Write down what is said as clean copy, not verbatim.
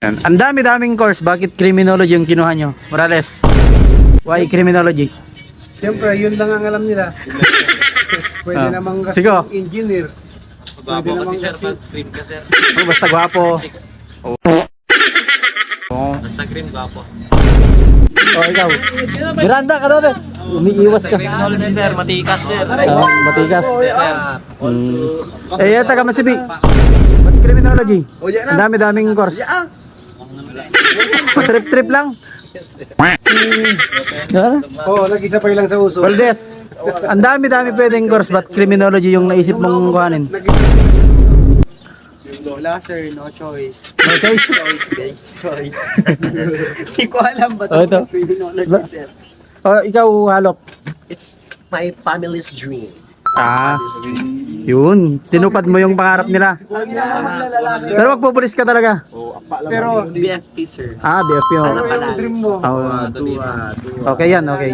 Ang dami-daming course, bakit criminology yung kinuha nyo? Morales, why criminology? Siyempre, yun lang ang alam nila. Pwede namang kasi Sigo. engineer. Gwapo Pwede kasi namang sir, kasi... pag cream ka sir. Oh, basta gwapo. Oh. Basta cream, gwapo. Oh, ikaw. Miranda ka doon. Umiiwas ka. Criminology sir, matikas sir. Matigas. Sir. Eh, taga Masibi. Ba't criminology? Ang dami-daming course. Trip-trip lang. Oo, nag-isapay lang sa uso. Valdez, ang dami-dami pwedeng course, ba't criminology yung naisip mong kuhanin? Wala sir, no choice. No choice? Choice. Hindi ko alam ba Oh, ito. criminology sir? Oh, ikaw, Halop. It's my family's dream. Ah, yun. Tinupad mo yung pangarap nila. Pero magpupulis ka talaga. Pero, BFP sir. Ah, BFP. Sana Oh. pala. dream mo. Oh. Okay yan, okay.